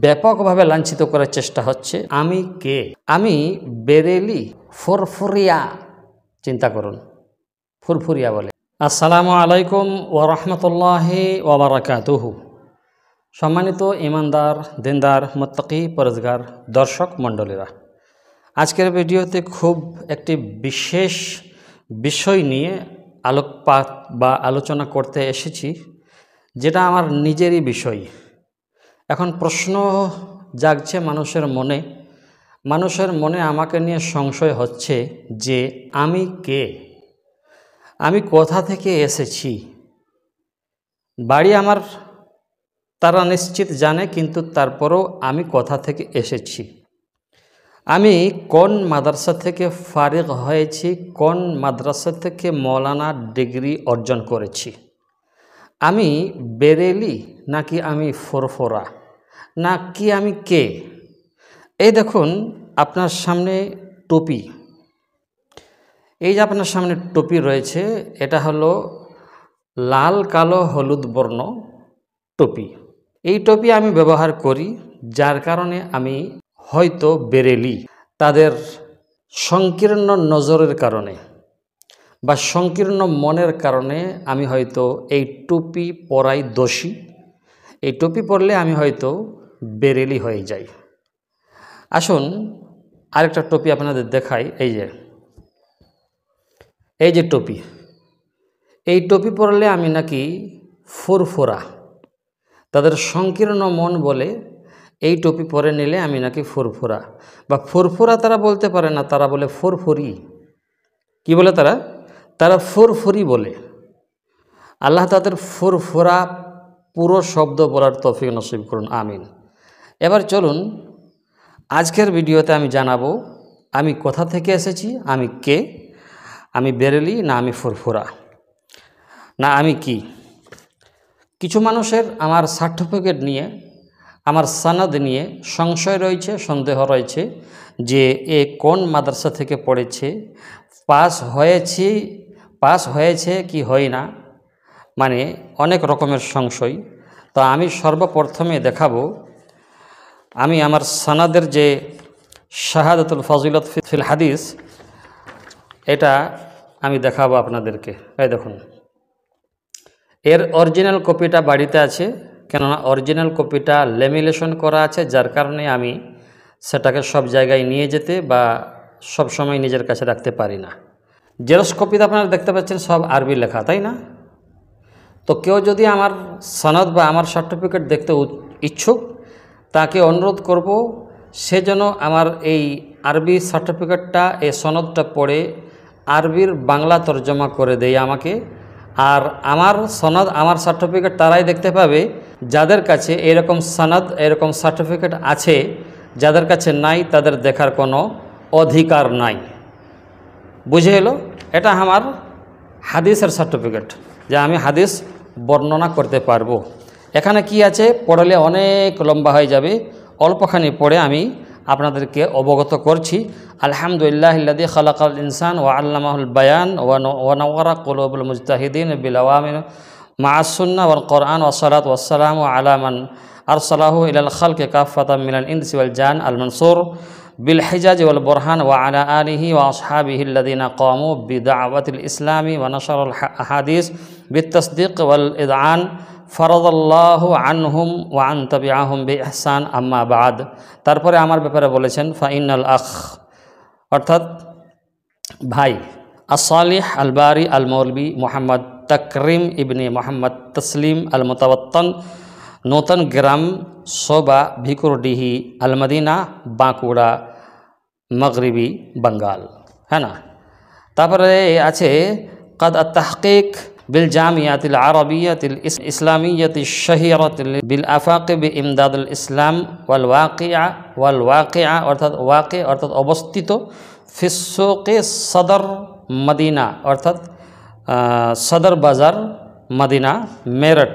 ব্যাপকভাবে লাঞ্ছিত করার চেষ্টা হচ্ছে। আমি কে? আমি বেরেলি ফুরফুরিয়া। চিন্তা করুন, ফুরফুরিয়া বলে। আসসালামু আলাইকুম ওয়া রাহমাতুল্লাহি ওয়া বারাকাতুহু। সম্মানিত ইমানদার, দিনদার, মুত্তাকি, পরহেজগার দর্শক মণ্ডলীরা, আজকের ভিডিওতে খুব একটি বিশেষ বিষয় নিয়ে আলোকপাত বা আলোচনা করতে এসেছি, যেটা আমার নিজেরই বিষয়। এখন প্রশ্ন জাগছে মানুষের মনে আমাকে নিয়ে সংশয় হচ্ছে যে আমি কে, আমি কোথা থেকে এসেছি। বাড়ি আমার তারা নিশ্চিত জানে, কিন্তু তারপরেও আমি কোথা থেকে এসেছি, আমি কোন মাদ্রাসা থেকে ফারিগ হয়েছি, কোন মাদ্রাসা থেকে মৌলানা ডিগ্রি অর্জন করেছি, আমি বেরেলি নাকি আমি ফুরফুরা, না কি আমি কে। এই দেখুন আপনার সামনে টুপি, এই যে আপনার সামনে টুপি রয়েছে, এটা হলো লাল কালো হলুদ বর্ণ টুপি। এই টুপি আমি ব্যবহার করি, যার কারণে আমি হয়তো বেরেলি। তাদের সংকীর্ণ নজরের কারণে বা সংকীর্ণ মনের কারণে আমি হয়তো এই টুপি পরাই দোষী। এই টুপি পরলে আমি হয়তো বেরেলি হয়ে যাই। আসুন আরেকটা টুপি আপনাদের দেখাই। এই যে টুপি, এই টুপি পরলে আমি নাকি ফুরফুরা। তাদের সংকীর্ণ মন বলে এই টুপি পরে নিলে আমি নাকি ফুরফুরা, বা ফুরফুরা তারা বলতে পারে না, তারা বলে ফুরফুরি। কি বলে তারা ফুরফুরি বলে। আল্লাহ তাদের ফুরফুরা পুরো শব্দ বলার তৌফিক নসিব করুন, আমিন। এবার চলুন আজকের ভিডিওতে আমি জানাবো আমি কোথা থেকে এসেছি, আমি কে, আমি বেরেলি না আমি ফুরফুরা, না আমি কি। কিছু মানুষের আমার সার্টিফিকেট নিয়ে, আমার সনদ নিয়ে সংশয় রয়েছে, সন্দেহ রয়েছে যে এ কোন মাদ্রাসা থেকে পড়েছে, পাস হয়েছে কি হয় না, মানে অনেক রকমের সংশয়। তো আমি সর্বপ্রথমে দেখাবো আমি আমার সনদের যে শাহাদাতুল ফজিলত ফিল হাদিস, এটা আমি দেখাবো আপনাদেরকে। এই দেখুন, এর অরিজিনাল কপিটা বাড়িতে আছে, কেননা অরিজিনাল কপিটা লেমিনেশন করা আছে, যার কারণে আমি সেটাকে সব জায়গায় নিয়ে যেতে বা সব সময় নিজের কাছে রাখতে পারি না। জেরক্স কপিতে আপনারা দেখতে পাচ্ছেন সব আরবি লেখা, তাই না? তো কেউ যদি আমার সনদ বা আমার সার্টিফিকেট দেখতে ইচ্ছুক, তাকে অনুরোধ করব সে যেন আমার এই আরবি সার্টিফিকেটটা, এই সনদটা পড়ে আরবির বাংলা তর্জমা করে দেয় আমাকে। আর আমার সনদ, আমার সার্টিফিকেট তারাই দেখতে পাবে যাদের কাছে এরকম সনদ, এরকম সার্টিফিকেট আছে। যাদের কাছে নাই তাদের দেখার কোনো অধিকার নাই। বুঝে এলো? এটা আমার হাদিসের সার্টিফিকেট, যে আমি হাদিস বর্ণনা করতে পারবো। এখানে কি আছে পড়লে অনেক লম্বা হয়ে যাবে, অল্পখানি পড়ে আমি আপনাদেরকে অবগত করছি। আলহামদুলিল্লাহিল্লাযী খালাকাল ইনসান ওয়া আল্লামাহুল বায়ান ওয়া নাওয়ারা কুলুবুল মুজতাহিদিন বিল আওয়ামির মা'আস সুন্নাহ ওয়াল কুরআন ওয়া সালাতু ওয়াস সালামু আলা মান আরসালাহু ইলাল খালকি কাফাতাম মিনাল ইনসি ওয়াল জান আল মানসুর বিল হিজাজ ওয়াল বুরহান ওয়া আলা আলিহি ওয়া আসহাবিহিল্লাযীনা কামু বিদা'ওয়াতিল ইসলামি ওয়া নাশারুল আহাদিস বিত তাসদীক ওয়াল ইদআন ফরাদাল্লাহু আনহুম ওয়া আন তাবিআহুম বিইহসান আম্মা বাদ। তারপরে আমার ব্যাপারে বলেছেন ফাইনাল আখ, অর্থাৎ ভাই, আস-সালিহ আল বারি আল মৌলবি মোহাম্মদ তাকরিম ইবনে মোহাম্মদ তসলিম আল মুতাওয়াত্তন, নূতন গ্রাম সোবা ভিকুরডিহি আল মদিনা, বাঁকুড়া, মাগরিবি, বাঙ্গাল। হ্যাঁ না? তারপরে আছে কাদ আত-তাহকিক বিল জামিয়াতিল আরবিয়াতিল ইসলামিয়াতিশ শাহিরাতিল বিল আফাক বিইমদাদুল ইসলাম ওয়াল ওয়াকিআ অর্থাৎ অবস্থিত ফিসসুকে সদর মদিনা, অর্থাৎ সদর বাজার মদিনা, মেরঠ।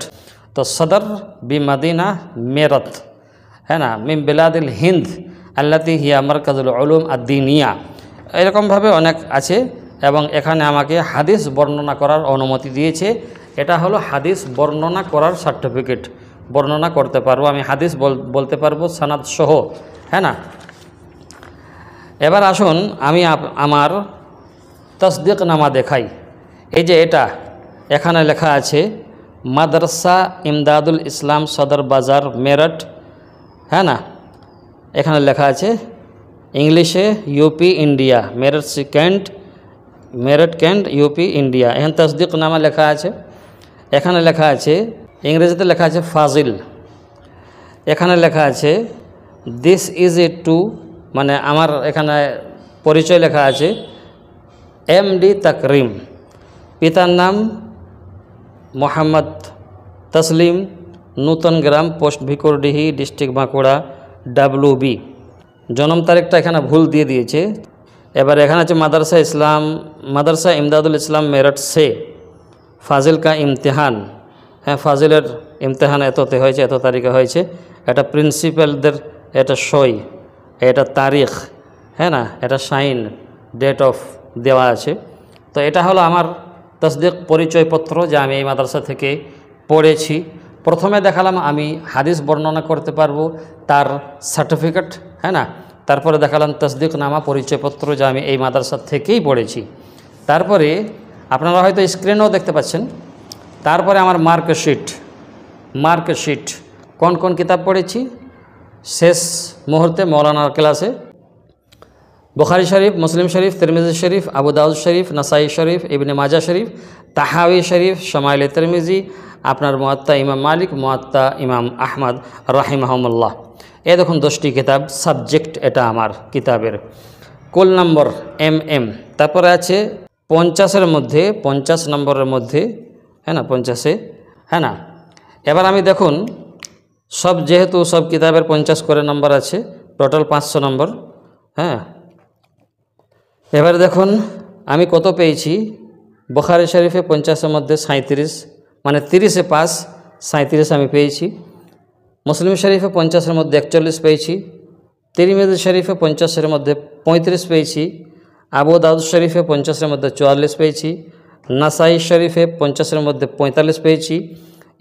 তো সদর বি মদিনা মেরঠ, হ্যাঁ না, মিন বিলাদিল হিন্দ আল্লাতি হিয়া মারকাজুল উলুম আদ-দীনিয়া। এরকমভাবে অনেক আছে, এবং এখানে আমাকে হাদিস বর্ণনা করার অনুমতি দিয়েছে। এটা হলো হাদিস বর্ণনা করার সার্টিফিকেট। বর্ণনা করতে পারবো, আমি হাদিস বলতে পারবো সনদ সহ, হ্যাঁ না। এবার আসুন আমি আমার তসদিকনামা দেখাই। এই যে এখানে লেখা আছে মাদ্রাসা ইমদাদুল ইসলাম সদর বাজার মেরঠ, হ্যাঁ না। এখানে লেখা আছে ইংলিশে UP India, Meerut can't UP India. এখানে তসদিকনামা লেখা আছে। এখানে লেখা আছে ইংরেজিতে লেখা আছে ফাজিল। এখানে লেখা আছে দিস ইজ এ টু, মানে আমার এখানে পরিচয় লেখা আছে এমডি তাকরিম, পিতার নাম মোহাম্মদ তসলিম, নূতন গ্রাম, পোস্ট ভিকুরডিহি, ডিস্ট্রিক্ট বাঁকুড়া, WB। জন্ম তারিখটা এখানে ভুল দিয়ে দিয়েছে। এবার এখানে আছে মাদ্রাসা ইমদাদুল ইসলাম মেরঠ সে ফাজিল কা ইমতিহান। হ্যাঁ, ফাজিলের ইমতিহান এততে হয়েছে, এত তারিখে হয়েছে। এটা প্রিন্সিপালদের এটা সই, এটা তারিখ, হ্যাঁ না, এটা সাইন, ডেট অফ দেওয়া আছে। তো এটা হলো আমার তসদিক পরিচয়পত্র যে আমি এই মাদ্রাসা থেকে পড়েছি। প্রথমে দেখালাম আমি হাদিস বর্ণনা করতে পারবো, তার সার্টিফিকেট, হ্যাঁ না। তারপরে দেখালাম তসদিকনামা পরিচয়পত্র যে আমি এই মাদ্রাসা থেকেই পড়েছি। তারপরে আপনারা হয়তো স্ক্রিনেও দেখতে পাচ্ছেন। তারপরে আমার মার্কশিট কোন কোন কিতাব পড়েছি শেষ মুহূর্তে মৌলানার ক্লাসে বুখারী শরীফ, মুসলিম শরীফ, তিরমিজি শরীফ, আবু দাউদ শরীফ, নাসাই শরীফ, ইবনে মাজা শরীফ, তাহাওয়ি শরীফ, শামাইল তিরমিজি, আপনার মুয়াত্তা ইমাম মালিক, মুয়াত্তা ইমাম আহমদ রাহিমাহুমুল্লাহ। এই দেখুন 10টি কিতাব, সাবজেক্ট এটা আমার কিতাবের। কুল নম্বর MM। তারপরে আছে 50-এর মধ্যে, 50 নম্বরের মধ্যে, হ্যাঁ না, 50-এ, হ্যাঁ না। এবার আমি দেখুন যেহেতু সব কিতাবের 50 করে নম্বর আছে, টোটাল 500 নম্বর, হ্যাঁ। এবার দেখুন আমি কত পেয়েছি। বুখারী শরীফে 50-এর মধ্যে 37, মানে 30-এ পাস, 37 আমি পেয়েছি। মুসলিম শরীফে 50-এর মধ্যে 41 পেয়েছি। তিরমিজি শরীফে 50-এর মধ্যে 35 পেয়েছি। আবু দাউদ শরীফে 50-এর মধ্যে 44 পেয়েছি। নাসাই শরীফে 50-এর মধ্যে 45 পেয়েছি।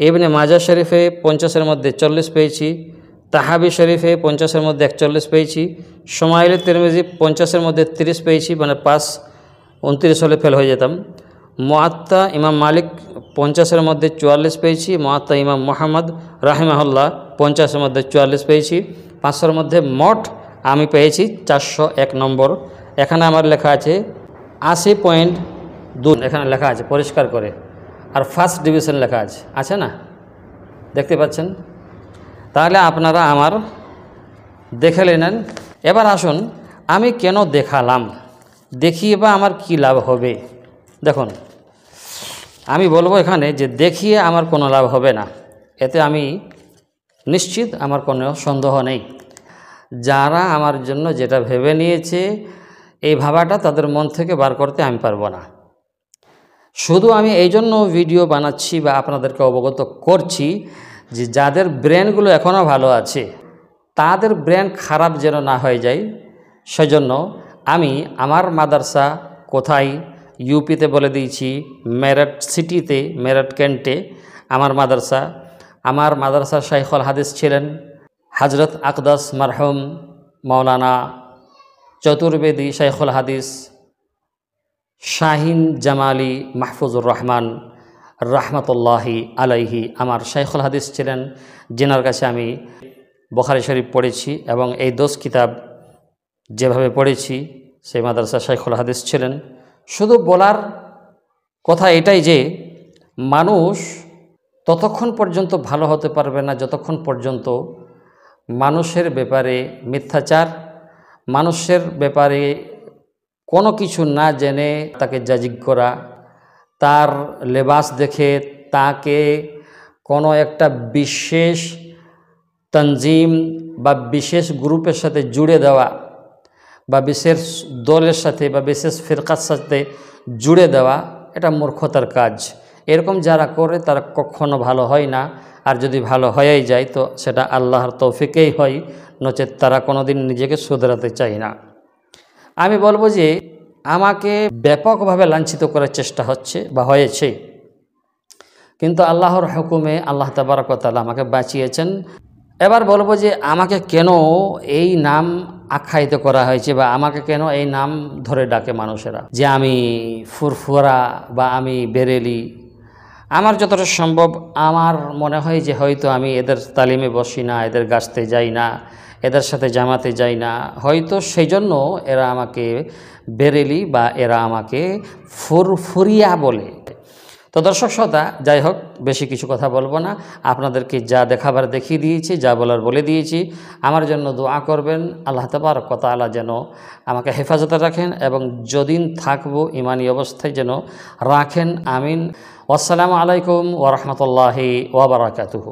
ইবনে মাজা শরীফে 50-এর মধ্যে 40 পেয়েছি। তাহাবি শরীফে 50-এর মধ্যে 41 পেয়েছি। শামাইল তিরমিজি 50-এর মধ্যে 30 পেয়েছি, মানে পাস, 29 হলে ফেল হয়ে যেতাম। মুয়াত্তা ইমাম মালিক 50-এর মধ্যে 44 পেয়েছি। মুয়াত্তা ইমাম মুহাম্মদ রাহিমাহুল্লাহ 50-এর মধ্যে 44 পেয়েছি। 500-এর মধ্যে মোট আমি পেয়েছি 401 নম্বর। এখানে আমার লেখা আছে 80.2, এখানে লেখা আছে পরিষ্কার করে, আর ফার্স্ট ডিভিশন লেখা আছে না, দেখতে পাচ্ছেন। তাহলে আপনারা আমার দেখে নেন। এবার আসুন আমি কেন দেখালাম, দেখিয়ে বা আমার কি লাভ হবে। দেখুন আমি বলবো এখানে যে দেখিয়ে আমার কোনো লাভ হবে না, এতে আমি নিশ্চিত, আমার কোনো সন্দেহ নেই। যারা আমার জন্য যেটা ভেবে নিয়েছে এই ভাবাটা তাদের মন থেকে বার করতে আমি পারবো না। শুধু আমি এই জন্য ভিডিও বানাচ্ছি বা আপনাদেরকে অবগত করছি যে যাদের ব্রেনগুলো এখনও ভালো আছে তাদের ব্রেন খারাপ যেন না হয়ে যায়, সেজন্য আমি আমার মাদ্রাসা কোথায়, ইউপিতে বলে দিয়েছি, মেরঠ সিটিতে, মেরঠ ক্যান্টে আমার মাদ্রাসা শাইখুল হাদিস ছিলেন হজরত আকদাস মারহুম মৌলানা চতুর্বেদী শাইখুল হাদিস শাহিন জামালি মাহফুজুর রহমান রহমতুল্লাহি আলাইহি আমার শাইখুল হাদিস ছিলেন, যেনার কাছে আমি বুখারী শরীফ পড়েছি এবং এই 10 কিতাব যেভাবে পড়েছি সেই মাদ্রাসা শাইখুল হাদিস ছিলেন। শুধু বলার কথা এটাই যে মানুষ ততক্ষণ পর্যন্ত ভালো হতে পারবে না যতক্ষণ পর্যন্ত মানুষের ব্যাপারে মিথ্যাচার, মানুষের ব্যাপারে কোনো কিছু না জেনে তাকে জাজিগ করা, তার লেবাস দেখে তাকে কোনো একটা বিশেষ তনজিম বা বিশেষ গ্রুপের সাথে জুড়ে দেওয়া বা বিশেষ দলের সাথে বা বিশেষ ফিরকার সাথে জুড়ে দেওয়া, এটা মূর্খতার কাজ। এরকম যারা করে তারা কখনো ভালো হয় না, আর যদি ভালো হয়েই যায় তো সেটা আল্লাহর তৌফিকেই হয়, নচেত তারা কোনোদিন নিজেকে শুধরাতে চায় না। আমি বলবো যে আমাকে ব্যাপকভাবে লাঞ্ছিত করার চেষ্টা হচ্ছে বা হয়েছে, কিন্তু আল্লাহর হুকুমে আল্লাহ তাবারক ওয়া তাআলা আমাকে বাঁচিয়েছেন। এবার বলবো যে আমাকে কেন এই নাম আখ্যায়িত করা হয়েছে বা আমাকে কেন এই নাম ধরে ডাকে মানুষেরা, যে আমি ফুরফুরা বা আমি বেরেলি। আমার যতটা সম্ভব আমার মনে হয় যে হয়তো আমি এদের তালিমে বসি না, এদের গাছতে যাই না, এদের সাথে জামাতে যাই না, হয়তো সেই জন্য এরা আমাকে বেরেলি বা এরা আমাকে ফুরফুরিয়া বলে। তো দর্শক শ্রোতা, যাই হোক, বেশি কিছু কথা বলবো না, আপনাদেরকে যা দেখাবার দেখিয়ে দিয়েছি, যা বলার বলে দিয়েছি। আমার জন্য দোয়া করবেন, আল্লাহ তাবারক ওয়া তাআলা যেন আমাকে হেফাজতে রাখেন এবং যদিন থাকবো ইমানি অবস্থায় যেন রাখেন, আমিন। আসসালামু আলাইকুম ওয়া রাহমাতুল্লাহি ওয়া বারাকাতুহু।